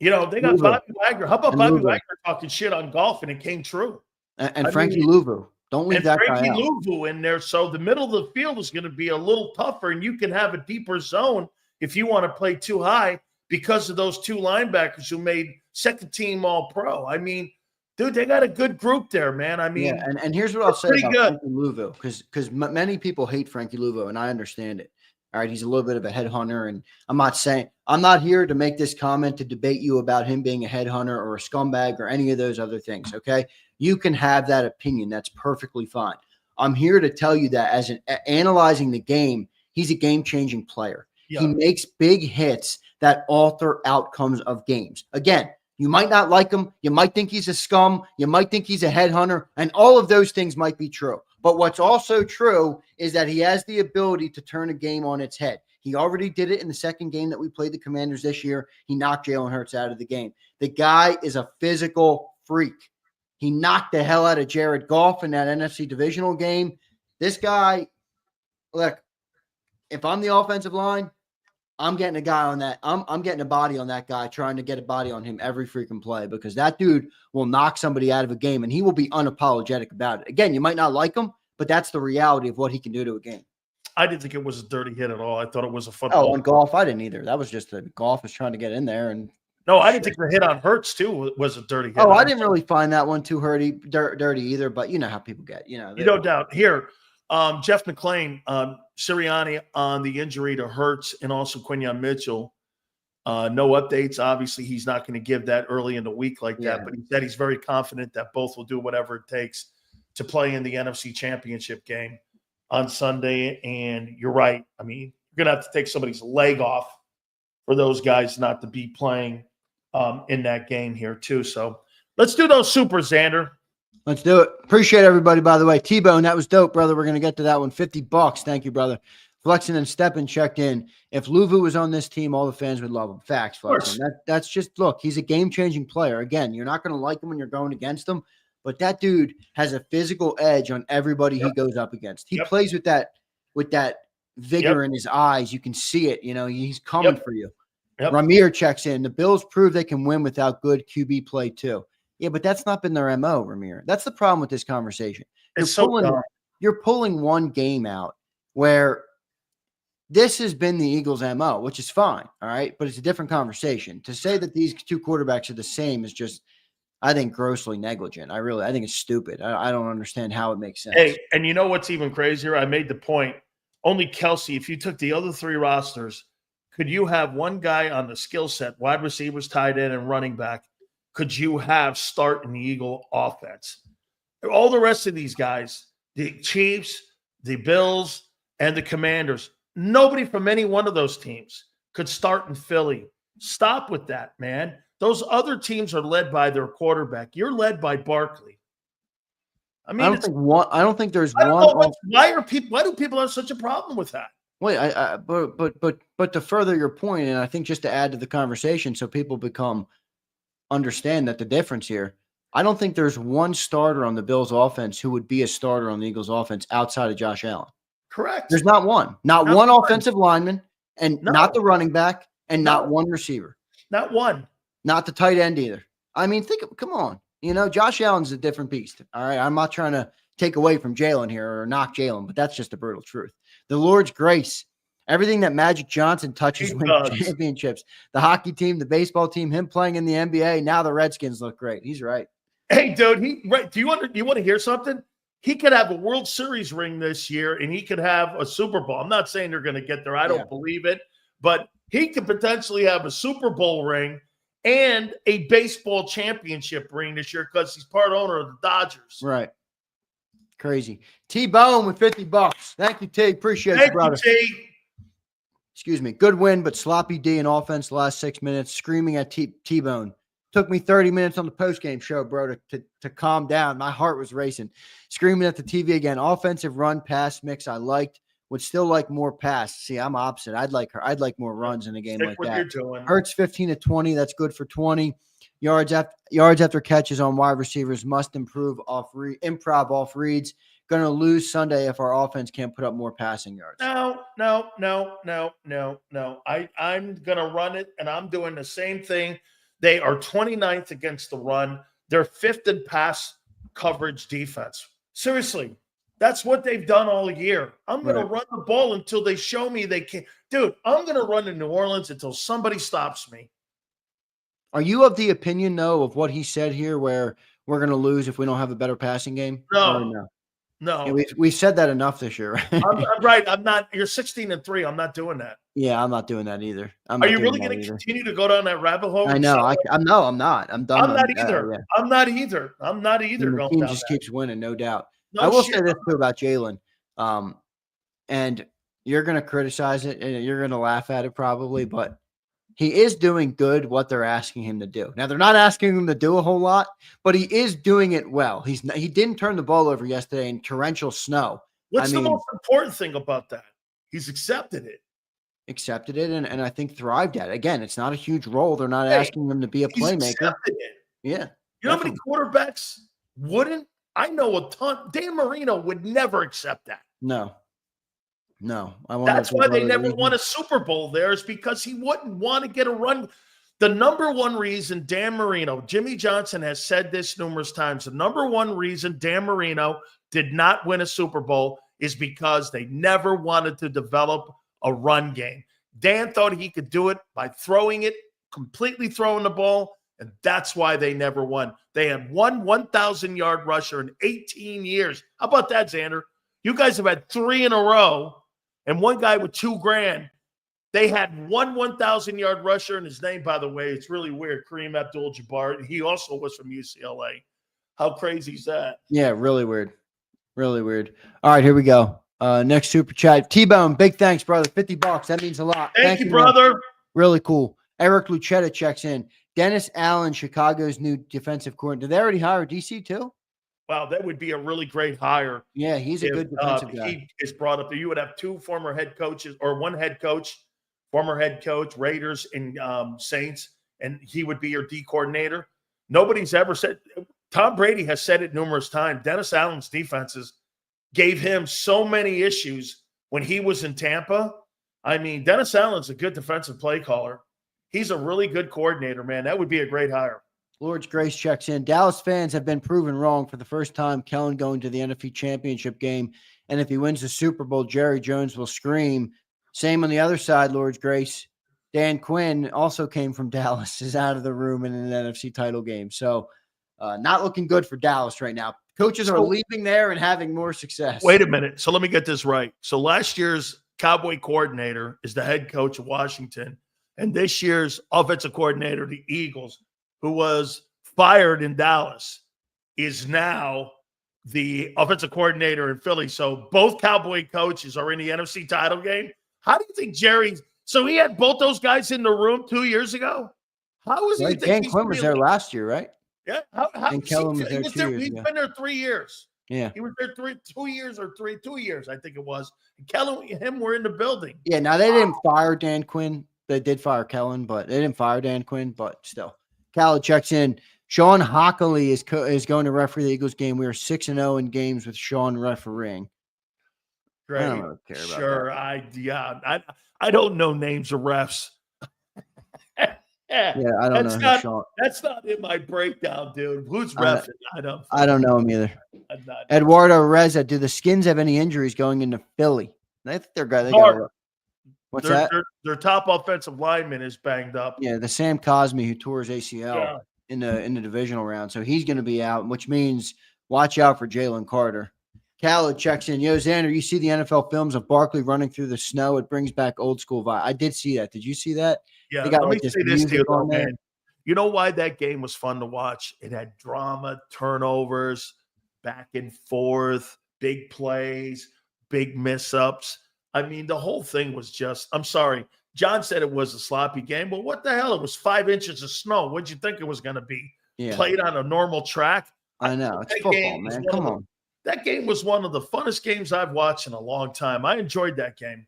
A: got Bobby Wagner. How about Bobby Wagner talking shit on golf and it came true?
B: And Frankie Louvu. Don't leave that guy out.
A: Frankie Louvu in there. So the middle of the field is going to be a little tougher, and you can have a deeper zone if you want to play too high because of those two linebackers who made second team All-Pro. I mean, dude, they got a good group there, man. I mean,
B: and here's what I'll say about Frankie Louvu, because many people hate Frankie Louvu, and I understand it. All right, he's a little bit of a headhunter, and I'm not here to make this comment to debate you about him being a headhunter or a scumbag or any of those other things, okay? You can have that opinion. That's perfectly fine. I'm here to tell you that as analyzing the game, he's a game-changing player. Yeah. He makes big hits that alter outcomes of games. Again, you might not like him. You might think he's a scum. You might think he's a headhunter, and all of those things might be true. But what's also true is that he has the ability to turn a game on its head. He already did it in the second game that we played the Commanders this year. He knocked Jalen Hurts out of the game. The guy is a physical freak. He knocked the hell out of Jared Goff in that NFC divisional game. This guy, look, if I'm the offensive line, I'm getting a guy on that. I'm getting a body on that guy, trying to get a body on him every freaking play, because that dude will knock somebody out of a game and he will be unapologetic about it. Again, you might not like him, but that's the reality of what he can do to a game.
A: I didn't think it was a dirty hit at all. I thought it was a
B: Oh,
A: football.
B: on golf, I didn't either. That was just the golf was trying to get in there. And
A: no, I didn't think the hit on Hurts too was a dirty hit.
B: Oh, I didn't really find that one too dirty either, but you know how people get,
A: No doubt. Here, Jeff McClain, Sirianni on the injury to Hurts and also Quinyon Mitchell. No updates. Obviously, he's not going to give that early in the week like that, but he said he's very confident that both will do whatever it takes to play in the NFC Championship game on Sunday. And you're right. I mean, you're going to have to take somebody's leg off for those guys not to be playing in that game here too. So let's do those supers, Zander.
B: Let's do it. Appreciate everybody, by the way. T-Bone, that was dope, brother. We're going to get to that one. $50. Thank you, brother. Flexen and Steppen checked in. If Luvu was on this team, all the fans would love him. Facts, Flexen. That's just, look, he's a game-changing player. Again, you're not going to like him when you're going against him, but that dude has a physical edge on everybody he goes up against. He plays with that vigor in his eyes. You can see it. He's coming for you. Ramir checks in. The Bills prove they can win without good QB play too. Yeah, but that's not been their MO, Ramir. That's the problem with this conversation. You're pulling one game out where this has been the Eagles' MO, which is fine, all right? But it's a different conversation. To say that these two quarterbacks are the same is just, I think, grossly negligent. I think it's stupid. I don't understand how it makes sense.
A: Hey, and you know what's even crazier? I made the point. Only Kelsey, if you took the other three rosters, could you have one guy on the skill set, wide receivers, tight end, and running back, could you have start in the Eagle offense? All the rest of these guys, the Chiefs, the Bills, and the Commanders, nobody from any one of those teams could start in Philly. Stop with that, man. Those other teams are led by their quarterback. You're led by Barkley. I mean,
B: I don't think there's one.
A: Why do people have such a problem with that?
B: Wait, but to further your point, and I think just to add to the conversation so people understand that the difference here, I don't think there's one starter on the Bills offense who would be a starter on the Eagles offense outside of Josh Allen.
A: Correct.
B: There's not one. Not one offensive lineman, and not the running back, and not one receiver.
A: Not one.
B: Not the tight end either. I mean, come on. Josh Allen's a different beast. All right. I'm not trying to take away from Jalen here or knock Jalen, but that's just the brutal truth. The Lord's grace. Everything that Magic Johnson touches wins championships. The hockey team, the baseball team, him playing in the NBA. Now the Redskins look great. He's right.
A: Hey, dude. Do you want to hear something? He could have a World Series ring this year, and he could have a Super Bowl. I'm not saying they're going to get there. I don't believe it, but he could potentially have a Super Bowl ring and a baseball championship ring this year because he's part owner of the Dodgers.
B: Right. Crazy. T-Bone with $50. Thank you, T. Appreciate it, brother.
A: T.
B: Excuse me. Good win, but sloppy D in offense the last 6 minutes. Screaming at T-Bone. Took me 30 minutes on the postgame show, bro, to calm down. My heart was racing. Screaming at the TV again. Offensive run pass mix I liked. Would still like more pass. See, I'm opposite. I'd like more runs in a game like that. Hurts 15 to 20. That's good for 20 yards after catches on wide receivers. Must improve improv off reads. Going to lose Sunday if our offense can't put up more passing yards.
A: No. I'm going to run it, and I'm doing the same thing. They are 29th against the run. They're 5th in pass coverage defense. Seriously. That's what they've done all year. I'm going to run the ball until they show me they can. Dude, I'm going to run in New Orleans until somebody stops me.
B: Are you of the opinion, though, of what he said here where we're going to lose if we don't have a better passing game?
A: No.
B: Yeah, we've said that enough this year. Right?
A: I'm right. I'm not. You're 16-3. I'm not doing that.
B: Yeah, I'm not doing that either.
A: Are you really going to continue to go down that rabbit hole?
B: I know. I'm not. I'm done.
A: I'm not either. I'm not either. I'm not either.
B: The team just keeps winning, no doubt. I will say this too about Jalen, and you're going to criticize it and you're going to laugh at it probably, but he is doing good what they're asking him to do. Now, they're not asking him to do a whole lot, but he is doing it well. He didn't turn the ball over yesterday in torrential snow.
A: What's the most important thing about that? He's accepted it.
B: And I think thrived at it. Again, it's not a huge role. They're not asking him to be a playmaker. Yeah.
A: You know how many quarterbacks wouldn't? I know a ton. Dan Marino would never accept that.
B: No. No, I wonder if
A: That's why
B: there's
A: they
B: other
A: never
B: reasons.
A: won a Super Bowl there, is because he wouldn't want to get a run. The number one reason Dan Marino, Jimmy Johnson has said this numerous times, the number one reason Dan Marino did not win a Super Bowl is because they never wanted to develop a run game. Dan thought he could do it by throwing it, completely throwing the ball, and that's why they never won. They had one 1,000-yard rusher in 18 years. How about that, Zander? You guys have had 3 in a row, and one guy with $2,000. They had one 1,000-yard rusher, and his name, by the way, it's really weird, Kareem Abdul-Jabbar. He also was from UCLA. How crazy is that?
B: Yeah, really weird. Really weird. All right, here we go. Next super chat. T-Bone, big thanks, brother. $50. That means a lot.
A: Thank you, brother. Man.
B: Really cool. Eric Lucetta checks in. Dennis Allen, Chicago's new defensive coordinator. Did they already hire DC too?
A: Wow, that would be a really great hire.
B: Yeah, he's a good defensive guy.
A: He is brought up there. You would have 2 former head coaches, or one head coach, former head coach, Raiders and Saints, and he would be your D coordinator. Nobody's ever said – Tom Brady has said it numerous times. Dennis Allen's defenses gave him so many issues when he was in Tampa. I mean, Dennis Allen's a good defensive play caller. He's a really good coordinator, man. That would be a great hire.
B: Lord's Grace checks in. Dallas fans have been proven wrong for the first time. Kellen going to the NFC Championship game. And if he wins the Super Bowl, Jerry Jones will scream. Same on the other side, Lord's Grace. Dan Quinn also came from Dallas, is out of the room in an NFC title game. So not looking good for Dallas right now. Coaches are leaving there and having more success.
A: Wait a minute. So let me get this right. So last year's Cowboy coordinator is the head coach of Washington. And this year's offensive coordinator, the Eagles, who was fired in Dallas, is now the offensive coordinator in Philly. So both Cowboy coaches are in the NFC title game. How do you think Jerry – so he had both those guys in the room 2 years ago? How is he?
B: Right, Dan Quinn was there last year, right?
A: Yeah.
B: And Kellen was there 2 years
A: He's
B: ago.
A: been there 3 years.
B: Yeah.
A: He was there 2 years or 2 years, I think it was. And Kellen and him were in the building.
B: Yeah, now they didn't fire Dan Quinn. They did fire Kellen, but they didn't fire Dan Quinn, but still. Cal checks in. Sean Hockley is going to referee the Eagles game. We are 6-0 in games with Sean refereeing.
A: Great.
B: I don't really care about
A: sure.
B: that.
A: I don't know names of refs.
B: Yeah, I don't know. Sean.
A: That's not in my breakdown, dude. Who's ref?
B: I don't know him either. Eduardo Reza, do the Skins have any injuries going into Philly? I think they got what's that?
A: Their top offensive lineman is banged up.
B: Yeah, the Sam Cosme who tore his ACL in the divisional round. So he's going to be out, which means watch out for Jalen Carter. Khaled checks in. Yo, Zander, you see the NFL films of Barkley running through the snow? It brings back old school vibe. I did see that. Did you see that?
A: Yeah,
B: they got
A: let
B: like
A: me
B: this
A: say this to you,
B: on there.
A: man. You know why that game was fun to watch? It had drama, turnovers, back and forth, big plays, big miss-ups. I mean, the whole thing was just – I'm sorry. John said it was a sloppy game. Well, what the hell? It was 5 inches of snow. What'd you think it was going to be?
B: Yeah.
A: Played on a normal track?
B: I know. It's football, man. Come on.
A: That game was one of the funnest games I've watched in a long time. I enjoyed that game.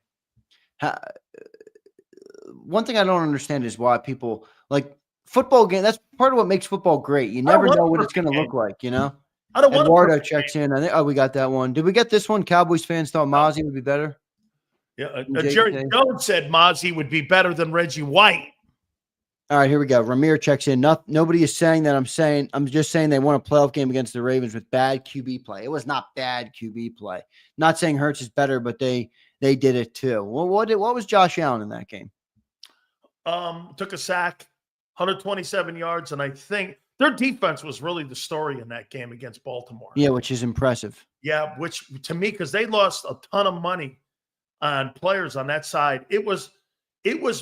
B: One thing I don't understand is why people like football game. That's part of what makes football great. You never know what it's going to look like, you know?
A: I don't want
B: Eduardo checks in. I think, we got that one. Did we get this one? Cowboys fans thought Mozzie would be better.
A: Yeah. Jerry Jones said Mozzie would be better than Reggie White.
B: All right, here we go. Ramir checks in. Nobody is saying that. I'm just saying they won a playoff game against the Ravens with bad QB play. It was not bad QB play. Not saying Hurts is better, but they did it too. Well, what was Josh Allen in that game?
A: Took a sack, 127 yards, and I think their defense was really the story in that game against Baltimore.
B: Yeah, which is impressive.
A: Yeah, which to me, because they lost a ton of money on players on that side. It was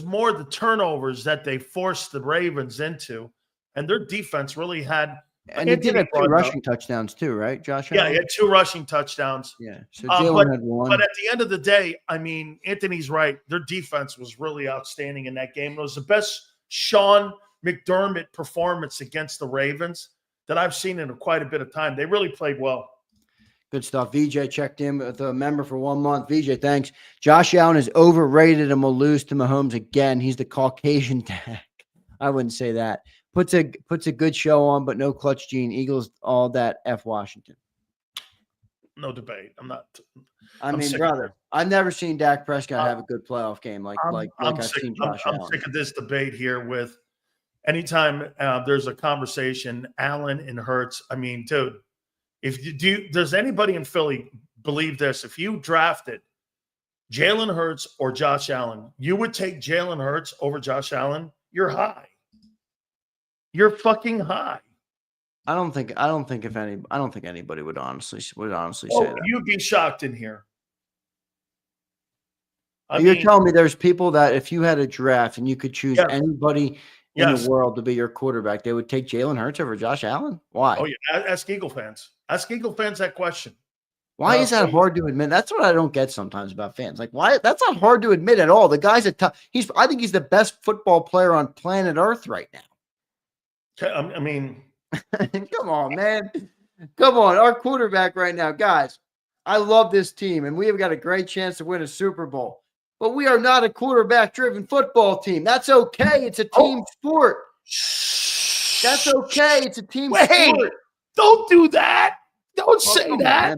A: more the turnovers that they forced the Ravens into, and their defense really had.
B: And he did have 2 rushing touchdowns too, right, Josh?
A: Yeah, he had 2 rushing touchdowns.
B: Yeah, so Jalen had 1.
A: But at the end of the day, I mean, Anthony's right. Their defense was really outstanding in that game. It was the best Sean McDermott performance against the Ravens that I've seen in quite a bit of time. They really played well.
B: Good stuff. VJ checked in with a member for 1 month. VJ, thanks. Josh Allen is overrated and will lose to Mahomes again. He's the Caucasian tag. I wouldn't say that. Puts a good show on, but no clutch gene. Eagles, all that. F Washington.
A: No debate. I'm not.
B: I
A: I'm
B: mean,
A: sick of
B: brother,
A: it.
B: I've never seen Dak Prescott
A: I'm
B: have a good playoff game like
A: I'm
B: I've
A: sick.
B: seen Josh
A: I'm
B: Allen.
A: sick of this debate here. With anytime there's a conversation, Allen and Hurts. I mean, dude, if you do, does anybody in Philly believe this? If you drafted Jalen Hurts or Josh Allen, you would take Jalen Hurts over Josh Allen? You're high. You're fucking high.
B: I don't think anybody would honestly say
A: Oh,
B: that.
A: you'd be shocked in here.
B: You're telling me there's people that if you had a draft and you could choose anybody in the world to be your quarterback, they would take Jalen Hurts over Josh Allen? Why?
A: Oh, yeah. Ask Eagle fans. Ask Eagle fans that question.
B: Why is that hard to admit? That's what I don't get sometimes about fans. Like, why? That's not hard to admit at all. The guy's I think he's the best football player on planet Earth right now.
A: I mean,
B: come on, man. Come on. Our quarterback right now, guys. I love this team, and we have got a great chance to win a Super Bowl. But we are not a quarterback-driven football team. That's okay. It's a team sport. That's okay. It's a team sport.
A: Don't do that. Don't say that.
B: Man.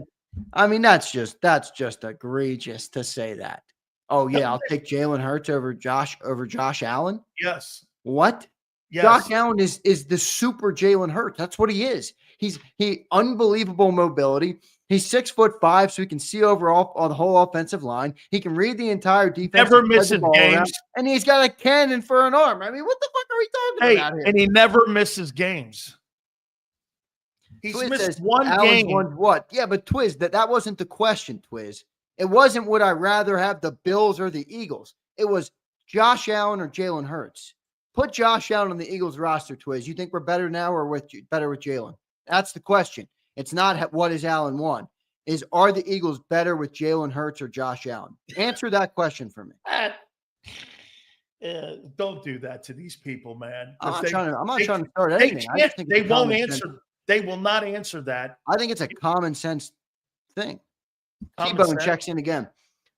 B: I mean, that's just egregious to say that. Oh, yeah, I'll take Jalen Hurts over Josh Allen.
A: Yes.
B: What? Yes. Josh Allen is the super Jalen Hurts. That's what he is. He unbelievable mobility. He's 6'5", so he can see over the whole offensive line. He can read the entire defense.
A: Never misses games.
B: And he's got a cannon for an arm. I mean, what the fuck are we talking about here?
A: And he never misses games. He's missed one game.
B: What? Yeah, but Twiz, that wasn't the question, Twiz. It wasn't would I rather have the Bills or the Eagles. It was Josh Allen or Jalen Hurts. Put Josh Allen on the Eagles roster, Twiz. You think we're better now or better with Jalen? That's the question. It's not what is Allen won. Are the Eagles better with Jalen Hurts or Josh Allen? Answer that question for me.
A: Don't do that to these people, man.
B: I'm not trying to start anything.
A: They won't answer. They will not answer that.
B: I think it's a common sense thing. T-Bone checks in again.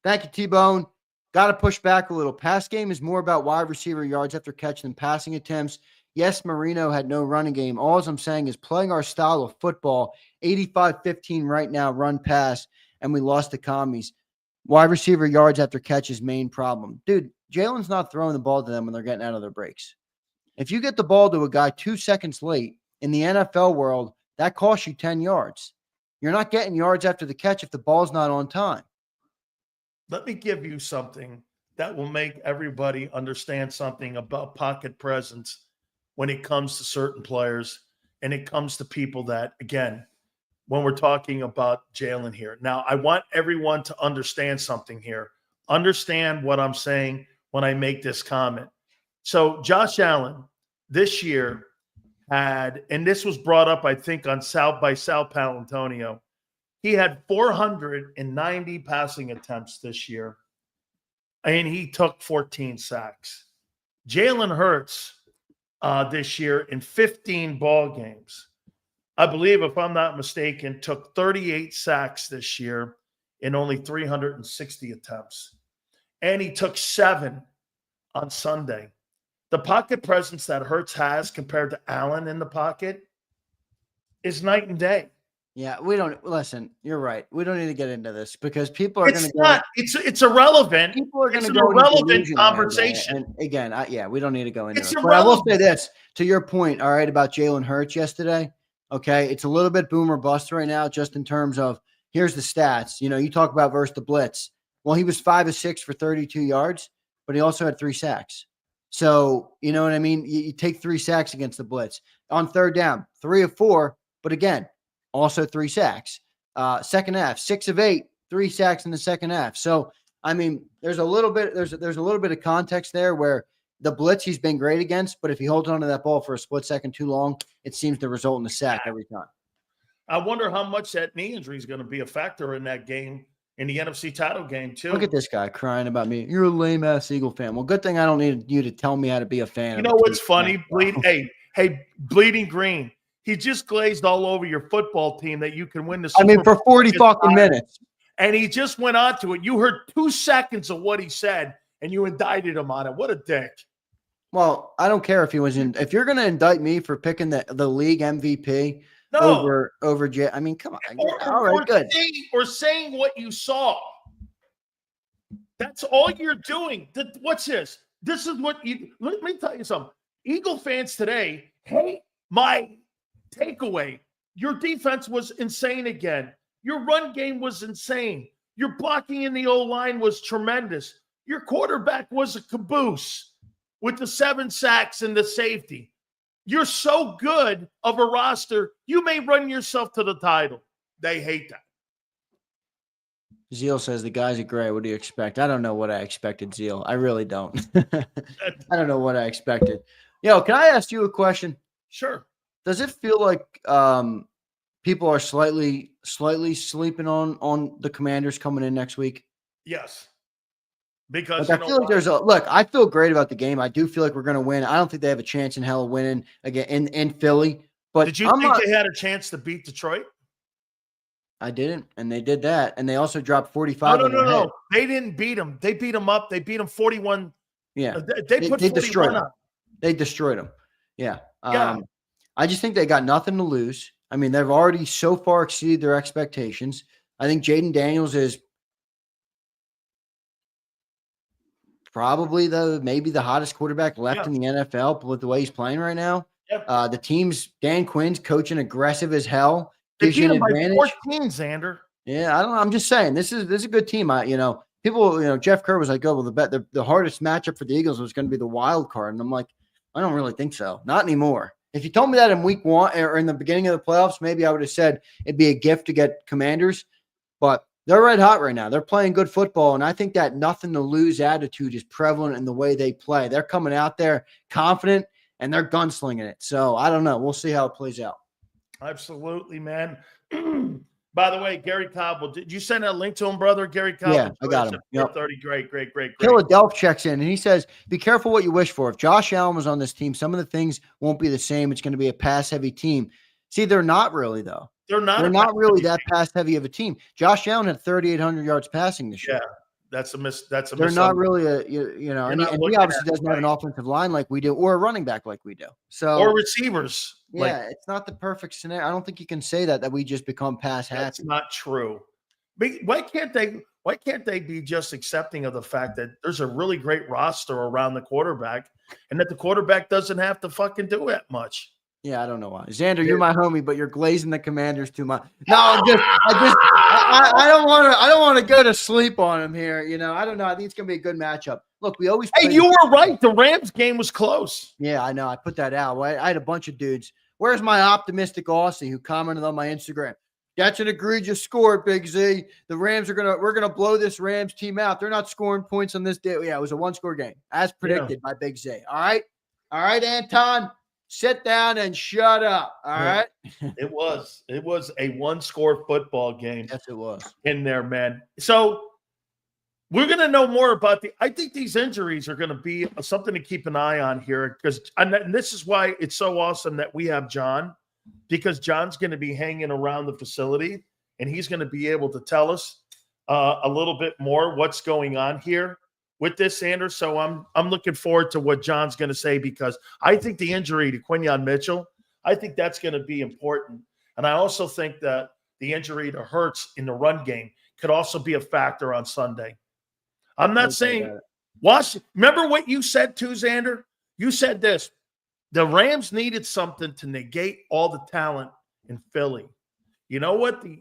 B: Thank you, T-Bone. Got to push back a little. Pass game is more about wide receiver yards after catch than passing attempts. Yes, Marino had no running game. All I'm saying is playing our style of football, 85-15 right now, run pass, and we lost the commies. Wide receiver yards after catch is main problem. Dude, Jalen's not throwing the ball to them when they're getting out of their breaks. If you get the ball to a guy 2 seconds late in the NFL world, that costs you 10 yards. You're not getting yards after the catch if the ball's not on time.
A: Let me give you something that will make everybody understand something about pocket presence when it comes to certain players and it comes to people that, again, when we're talking about Jalen here. Now, I want everyone to understand something here. Understand what I'm saying when I make this comment. So Josh Allen this year had, and this was brought up, I think, on Sal Paolantonio, he had 490 passing attempts this year, and he took 14 sacks. Jalen Hurts this year in 15 ball games, I believe, if I'm not mistaken, took 38 sacks this year in only 360 attempts. And he took 7 on Sunday. The pocket presence that Hurts has compared to Allen in the pocket is night and day.
B: Yeah, we don't listen. You're right. We don't need to get into this because people are going to
A: go. It's irrelevant.
B: People are going to
A: go. It's an irrelevant conversation.
B: And again, we don't need to go into it. But I will say this to your point. All right, about Jalen Hurts yesterday. Okay, it's a little bit boom or bust right now, just in terms of here's the stats. You know, you talk about versus the blitz. Well, he was 5 of 6 for 32 yards, but he also had 3 sacks. So you know what I mean. You take 3 sacks against the blitz on third down, 3 of 4, but again. Also 3 sacks. Second half, 6 of 8, 3 sacks in the second half. So, I mean, there's a little bit of context there where the blitz he's been great against, but if he holds onto that ball for a split second too long, it seems to result in a sack every time.
A: I wonder how much that knee injury is going to be a factor in that game, in the NFC title game, too.
B: Look at this guy crying about me. You're a lame-ass Eagle fan. Well, good thing I don't need you to tell me how to be a fan.
A: You know what's funny? Hey, Bleeding Green. He just glazed all over your football team that you can win the Super Bowl.
B: For 40 fucking minutes.
A: And he just went on to it. You heard 2 seconds of what he said, and you indicted him on it. What a dick.
B: Well, I don't care if he was in. If you're going to indict me for picking the league MVP
A: No.
B: over Jay. I mean, come on.
A: Or,
B: All right, good.
A: saying what you saw. That's all you're doing. What's this? This is what you let me tell you something. Eagle fans today hate my takeaway. Your defense was insane again. Your run game was insane. Your blocking in the O-line was tremendous. Your quarterback was a caboose with the 7 sacks and the safety. You're so good of a roster, you may run yourself to the title. They hate that.
B: Zeal says the guys are great. What do you expect? I don't know what I expected, Zeal. I really don't. I don't know what I expected. Yo, can I ask you a question?
A: Sure.
B: Does it feel like people are slightly sleeping on the Commanders coming in next week?
A: Yes. Because
B: like, I feel like there's a look. I feel great about the game. I do feel like we're going to win. I don't think they have a chance in hell of winning again in Philly. But
A: did you think they had a chance to beat Detroit?
B: I didn't, and they did that, and they also dropped 45.
A: No. They didn't beat them. They beat them up. They beat them 41.
B: Yeah,
A: they
B: destroyed them. They destroyed them. Yeah. I just think they got nothing to lose. I mean, they've already so far exceeded their expectations. I think Jaden Daniels is probably maybe the hottest quarterback left in the NFL with the way he's playing right now.
A: Yeah.
B: The team's Dan Quinn's coaching aggressive as hell.
A: Gives you an advantage. 14, Zander.
B: Yeah, I don't know. I'm just saying this is a good team. People, Jeff Kerr was like, "Oh, well, the hardest matchup for the Eagles was going to be the wild card," and I'm like, I don't really think so. Not anymore. If you told me that in week 1 or in the beginning of the playoffs, maybe I would have said it'd be a gift to get Commanders. But they're red hot right now. They're playing good football, and I think that nothing to lose attitude is prevalent in the way they play. They're coming out there confident, and they're gunslinging it. So I don't know. We'll see how it plays out.
A: Absolutely, man. By the way, Gary Cobb, did you send a link to him, brother? Gary Cobb?
B: Yeah, I got him.
A: Yep. 30. Great.
B: Philadelphia checks in, and he says, be careful what you wish for. If Josh Allen was on this team, some of the things won't be the same. It's going to be a pass-heavy team. See, they're not really, though. They're not really that pass-heavy of a team. Josh Allen had 3,800 yards passing this year.
A: Yeah. That's a miss.
B: They're not really and he obviously doesn't have an offensive line like we do, or a running back like we do. So
A: or receivers.
B: Yeah, it's not the perfect scenario. I don't think you can say that we just become pass happy.
A: That's not true. Why can't they be just accepting of the fact that there's a really great roster around the quarterback, and that the quarterback doesn't have to fucking do that much?
B: Yeah, I don't know why. Zander, you're my homie, but you're glazing the Commanders too much. No, I don't want to go to sleep on him here. I don't know. I think it's gonna be a good matchup. Look, we always.
A: Hey, you were right. The Rams game was close.
B: Yeah, I know. I put that out. I had a bunch of dudes. Where's my optimistic Aussie who commented on my Instagram? That's an egregious score, Big Z. The Rams we're gonna blow this Rams team out. They're not scoring points on this day. Yeah, it was a 1-score game, as predicted by Big Z. All right, Anton. Sit down and shut up. All right.
A: It was a 1-score football game.
B: Yes, it was
A: in there, man. So we're going to know more about I think these injuries are going to be something to keep an eye on here, and this is why it's so awesome that we have John, because John's going to be hanging around the facility, and he's going to be able to tell us a little bit more what's going on here with this, Sanders. So I'm looking forward to what John's going to say, because I think the injury to Quinyon Mitchell, I think that's going to be important. And I also think that the injury to Hurts in the run game could also be a factor on Sunday. I'm not saying remember what you said too, Zander? You said this. The Rams needed something to negate all the talent in Philly. You know what the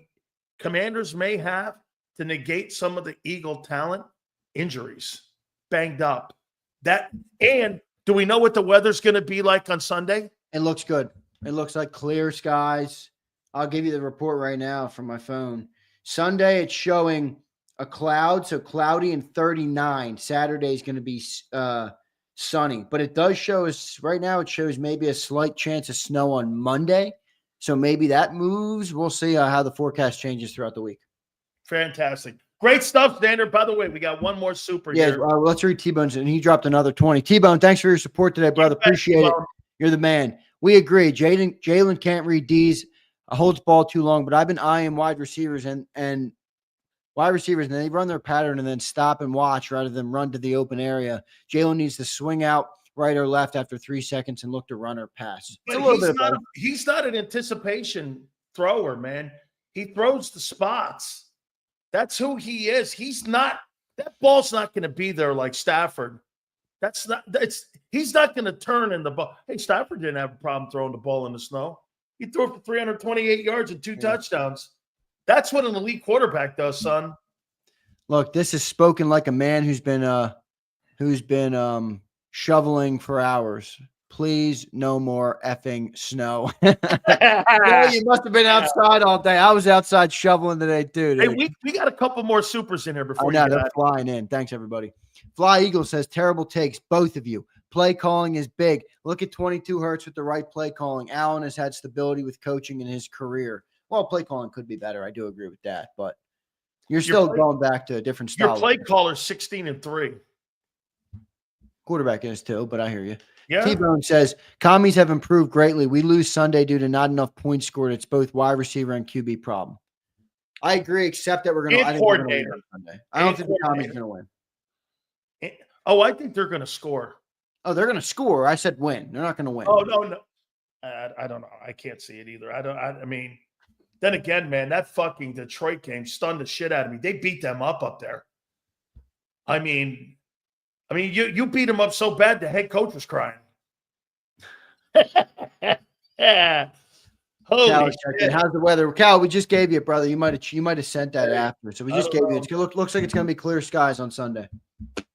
A: Commanders may have to negate some of the Eagle talent? Injuries. Banged up. And do we know what the weather's going to be like on Sunday?
B: It looks good. It looks like clear skies. I'll give you the report right now from my phone. Sunday, it's showing a cloud, so cloudy and 39. Saturday is going to be sunny, but it does show us right now. It shows maybe a slight chance of snow on Monday, so maybe that moves. We'll see how the forecast changes throughout the week.
A: Fantastic. Great stuff, Zander. By the way, we got one more super here.
B: Let's read T-Bone's, and he dropped another 20. T-Bone, thanks for your support today, brother. Appreciate it. You're the man. We agree. Jalen can't read D's, holds ball too long, but I've been eyeing wide receivers and they run their pattern and then stop and watch rather than run to the open area. Jalen needs to swing out right or left after 3 seconds and look to run or pass. It's
A: But
B: a little bit of both.
A: he's not an anticipation thrower, man. He throws the spots. That's who he is. He's not – that ball's not going to be there like Stafford. He's not going to turn in the ball. Hey, Stafford didn't have a problem throwing the ball in the snow. He threw it for 328 yards and 2 touchdowns. That's what an elite quarterback does, son.
B: Look, this is spoken like a man who's been shoveling for hours. Please, no more effing snow. Yeah, you must have been outside all day. I was outside shoveling today, too.
A: Hey, we got a couple more supers in here before
B: they're flying in. Thanks, everybody. Fly Eagle says, terrible takes, both of you. Play calling is big. Look at 22 Hurts with the right play calling. Allen has had stability with coaching in his career. Well, play calling could be better. I do agree with that, but you're still going back to a different style.
A: Your play caller's 16-3.
B: Quarterback is too, but I hear you.
A: Yeah.
B: T-Bone says, commies have improved greatly. We lose Sunday due to not enough points scored. It's both wide receiver and QB problem. I agree, except that we're going to win Sunday. I don't think the commies are going to win.
A: Oh, I think they're going to score.
B: Oh, they're going to score. I said win. They're not going to win.
A: Oh, no. I don't know. I can't see it either. I mean, then again, man, that fucking Detroit game stunned the shit out of me. They beat them up there. I mean, you beat them up so bad the head coach was crying. Holy shit.
B: How's the weather? Cal, we just gave you it, brother. You might have sent that after. So we just gave you it. It looks like it's going to be clear skies on Sunday.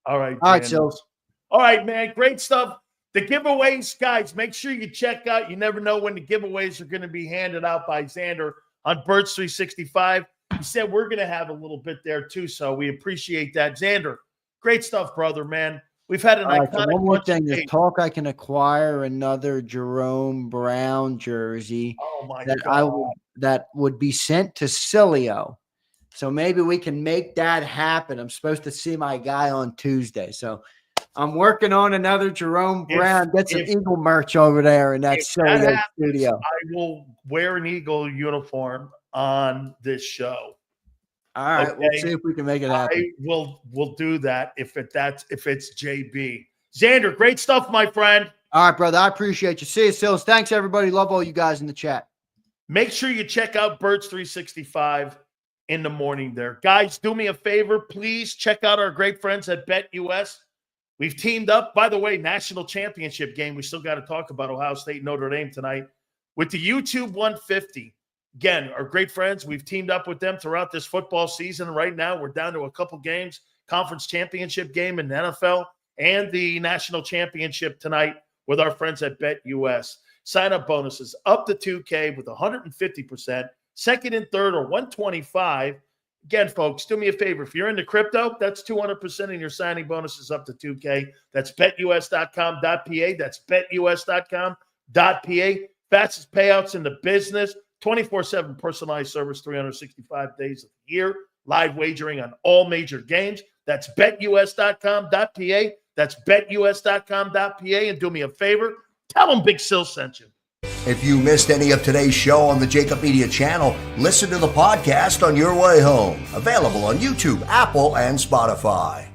A: All right.
B: All right, Sills.
A: All right, man. Great stuff. The giveaways, guys, make sure you check out. You never know when the giveaways are going to be handed out by Zander on Birds 365. He said we're going to have a little bit there too, so we appreciate that. Zander, great stuff, brother, man. We've had an iconic.
B: So one more thing. There's talk I can acquire another Jerome Brown jersey.
A: Oh, my God.
B: That would be sent to Cilio. So maybe we can make that happen. I'm supposed to see my guy on Tuesday. So I'm working on another Jerome Brown. Get some Eagle merch over there in that Cilio studio.
A: I will wear an Eagle uniform on this show.
B: All right, okay. We'll see if we can make it happen.
A: We'll do that if it's JB. Zander, great stuff, my friend.
B: All right, brother. I appreciate you. See you, Sills. Thanks, everybody. Love all you guys in the chat.
A: Make sure you check out Birds 365 in the morning there. Guys, do me a favor. Please check out our great friends at BetUS. We've teamed up. By the way, national championship game. We still got to talk about Ohio State, Notre Dame tonight with the YouTube 150. Again, our great friends, we've teamed up with them throughout this football season. Right now, we're down to a couple games, conference championship game in the NFL and the national championship tonight with our friends at BetUS. Sign-up bonuses up to $2K with 150%. Second and third are $125. Again, folks, do me a favor. If you're into crypto, that's 200% in your signing bonuses up to $2K. That's betus.com.pa. That's betus.com.pa. Fastest payouts in the business. 24/7 personalized service, 365 days of the year. Live wagering on all major games. That's betus.com.pa. That's betus.com.pa. And do me a favor, tell them Big Sil sent you.
C: If you missed any of today's show on the JAKIB Media channel, listen to the podcast on your way home. Available on YouTube, Apple, and Spotify.